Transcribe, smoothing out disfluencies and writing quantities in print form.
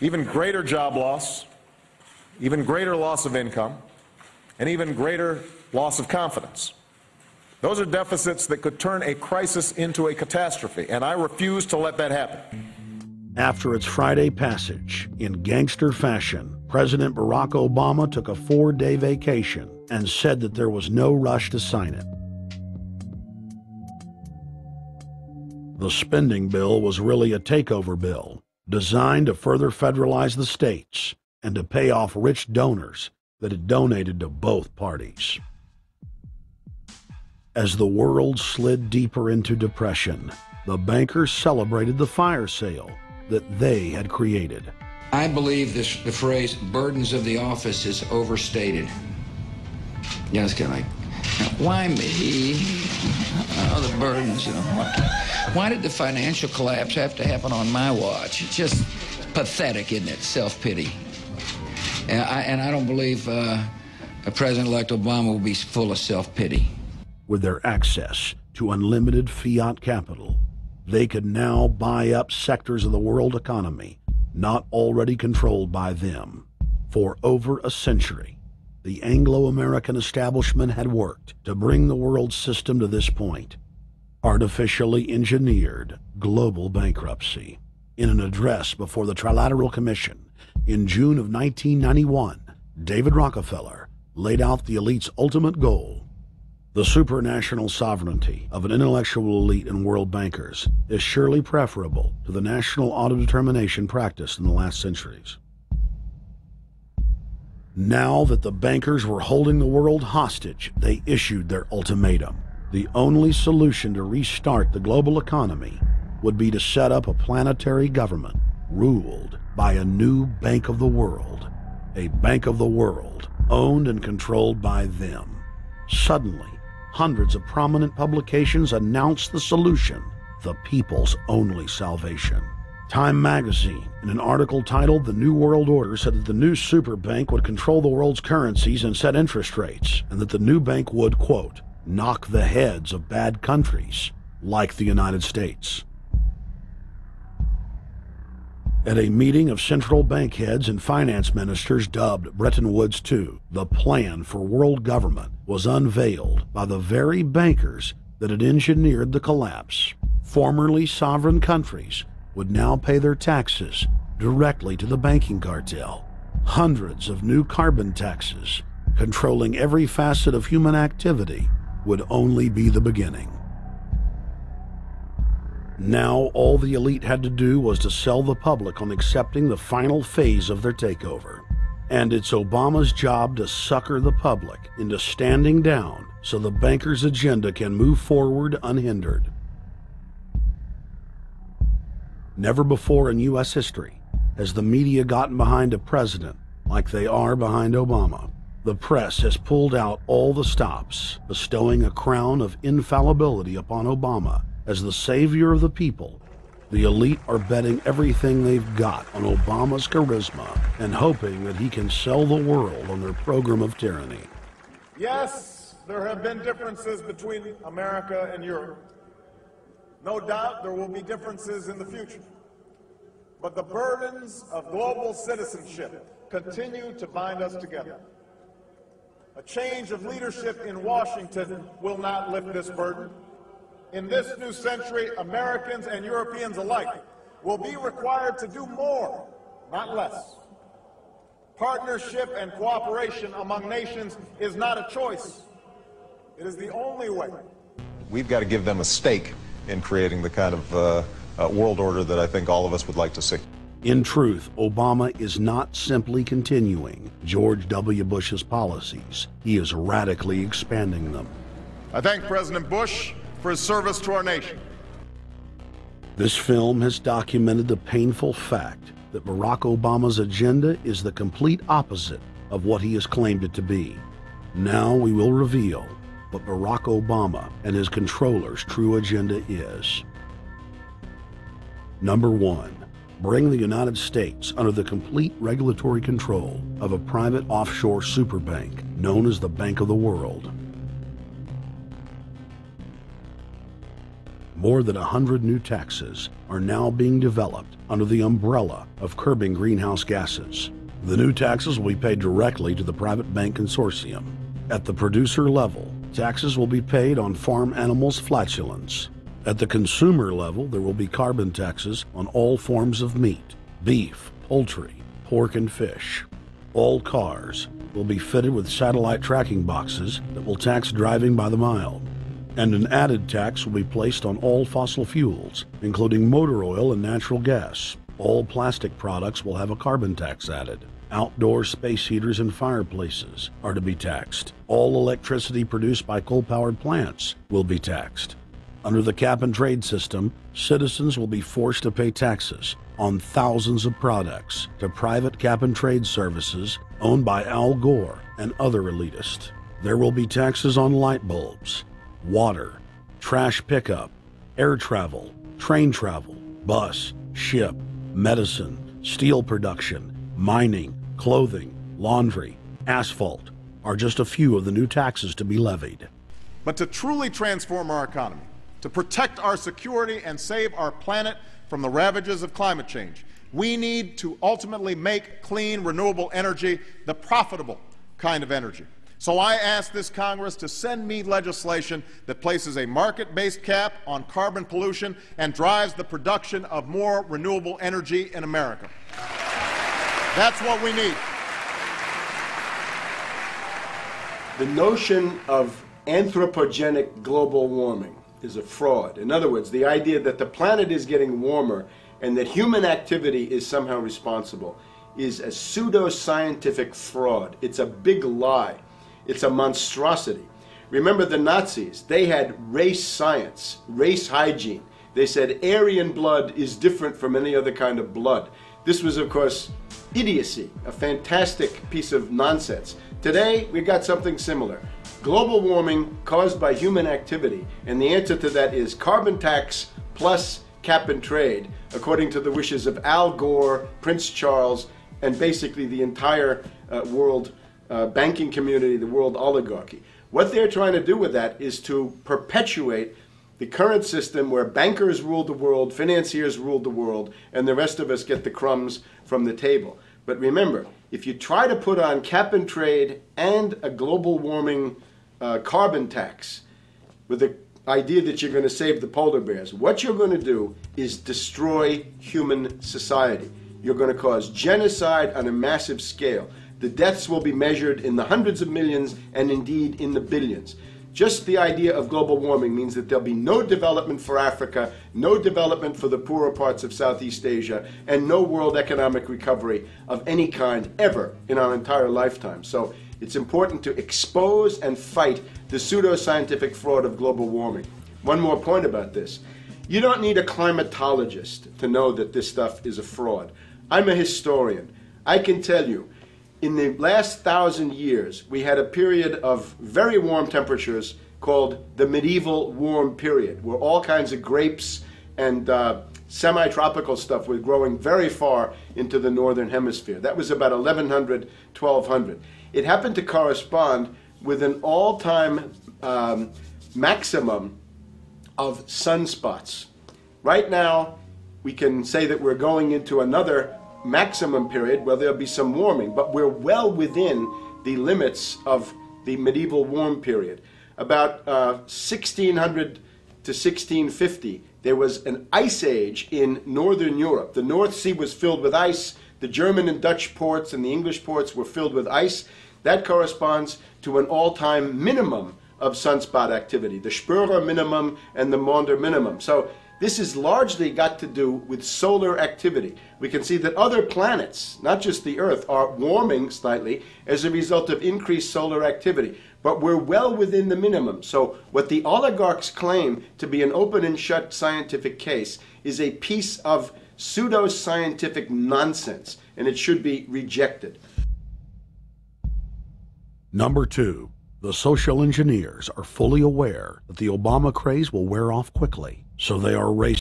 even greater job loss, even greater loss of income, and even greater loss of confidence. Those are deficits that could turn a crisis into a catastrophe, and I refuse to let that happen. After its Friday passage, in gangster fashion, President Barack Obama took a 4-day vacation and said that there was no rush to sign it. The spending bill was really a takeover bill, designed to further federalize the states and to pay off rich donors that had donated to both parties. As the world slid deeper into depression, the bankers celebrated the fire sale that they had created. I believe the phrase burdens of the office is overstated. Yeah, it's kind of like, why me? Oh, the burdens, you know. Why did the financial collapse have to happen on my watch? It's just pathetic, isn't it? Self-pity. And I don't believe President-elect Obama will be full of self-pity. With their access to unlimited fiat capital, they could now buy up sectors of the world economy not already controlled by them. For over a century, the Anglo-American establishment had worked to bring the world system to this point. Artificially engineered global bankruptcy. In an address before the Trilateral Commission in June of 1991, David Rockefeller laid out the elite's ultimate goal. The supranational sovereignty of an intellectual elite and world bankers is surely preferable to the national autodetermination practiced in the last centuries. Now that the bankers were holding the world hostage, they issued their ultimatum. The only solution to restart the global economy would be to set up a planetary government ruled by a new Bank of the World, a Bank of the World owned and controlled by them. Suddenly, hundreds of prominent publications announced the solution, the people's only salvation. Time magazine, in an article titled "The New World Order," said that the new super bank would control the world's currencies and set interest rates, and that the new bank would, quote, knock the heads of bad countries like the United States. At a meeting of central bank heads and finance ministers dubbed Bretton Woods II, the plan for world government was unveiled by the very bankers that had engineered the collapse. Formerly sovereign countries would now pay their taxes directly to the banking cartel. Hundreds of new carbon taxes, controlling every facet of human activity, would only be the beginning. Now all the elite had to do was to sell the public on accepting the final phase of their takeover. And it's Obama's job to sucker the public into standing down so the bankers' agenda can move forward unhindered. Never before in U.S. history has the media gotten behind a president like they are behind Obama. The press has pulled out all the stops, bestowing a crown of infallibility upon Obama as the savior of the people. The elite are betting everything they've got on Obama's charisma and hoping that he can sell the world on their program of tyranny. Yes, there have been differences between America and Europe. No doubt there will be differences in the future. But the burdens of global citizenship continue to bind us together. A change of leadership in Washington will not lift this burden. In this new century, Americans and Europeans alike will be required to do more, not less. Partnership and cooperation among nations is not a choice. It is the only way. We've got to give them a stake in creating the kind of world order that I think all of us would like to see. In truth, Obama is not simply continuing George W. Bush's policies. He is radically expanding them. I thank President Bush for his service to our nation. This film has documented the painful fact that Barack Obama's agenda is the complete opposite of what he has claimed it to be. Now we will reveal what Barack Obama and his controllers' true agenda is. Number 1. Bring the United States under the complete regulatory control of a private offshore superbank known as the Bank of the World. More than 100 new taxes are now being developed under the umbrella of curbing greenhouse gases. The new taxes will be paid directly to the private bank consortium. At the producer level, taxes will be paid on farm animals' flatulence. At the consumer level, there will be carbon taxes on all forms of meat, beef, poultry, pork, and fish. All cars will be fitted with satellite tracking boxes that will tax driving by the mile. And an added tax will be placed on all fossil fuels, including motor oil and natural gas. All plastic products will have a carbon tax added. Outdoor space heaters and fireplaces are to be taxed. All electricity produced by coal-powered plants will be taxed. Under the cap-and-trade system, citizens will be forced to pay taxes on thousands of products to private cap-and-trade services owned by Al Gore and other elitists. There will be taxes on light bulbs, water, trash pickup, air travel, train travel, bus, ship, medicine, steel production, mining, clothing, laundry, asphalt are just a few of the new taxes to be levied. But to truly transform our economy, to protect our security and save our planet from the ravages of climate change, we need to ultimately make clean, renewable energy the profitable kind of energy. So I ask this Congress to send me legislation that places a market-based cap on carbon pollution and drives the production of more renewable energy in America. That's what we need. The notion of anthropogenic global warming is a fraud. In other words, the idea that the planet is getting warmer and that human activity is somehow responsible is a pseudo-scientific fraud. It's a big lie. It's a monstrosity. Remember the Nazis, they had race science, race hygiene. They said Aryan blood is different from any other kind of blood. This was, of course, idiocy, a fantastic piece of nonsense. Today, we've got something similar. Global warming caused by human activity, and the answer to that is carbon tax plus cap and trade, according to the wishes of Al Gore, Prince Charles, and basically the entire world banking community, the world oligarchy. What they're trying to do with that is to perpetuate the current system where bankers rule the world, financiers rule the world, and the rest of us get the crumbs from the table. But remember, if you try to put on cap and trade and a global warming carbon tax with the idea that you're going to save the polar bears, what you're going to do is destroy human society. You're going to cause genocide on a massive scale. The deaths will be measured in the hundreds of millions and indeed in the billions. Just the idea of global warming means that there'll be no development for Africa, no development for the poorer parts of Southeast Asia, and no world economic recovery of any kind ever in our entire lifetime. So it's important to expose and fight the pseudo-scientific fraud of global warming. One more point about this. You don't need a climatologist to know that this stuff is a fraud. I'm a historian. I can tell you, in the last 1,000 years, we had a period of very warm temperatures called the medieval warm period, where all kinds of grapes and semi-tropical stuff was growing very far into the northern hemisphere. That was about 1100, 1200. It happened to correspond with an all-time maximum of sunspots. Right now, we can say that we're going into another maximum period where there'll be some warming, but we're well within the limits of the medieval warm period. About 1600 to 1650, there was an ice age in northern Europe. The North Sea was filled with ice. The German and Dutch ports and the English ports were filled with ice. That corresponds to an all-time minimum of sunspot activity, the Spörer minimum and the Maunder minimum. So this has largely got to do with solar activity. We can see that other planets, not just the Earth, are warming slightly as a result of increased solar activity. But we're well within the minimum. So what the oligarchs claim to be an open and shut scientific case is a piece of pseudo-scientific nonsense, and it should be rejected. Number 2, the social engineers are fully aware that the Obama craze will wear off quickly, so they are racing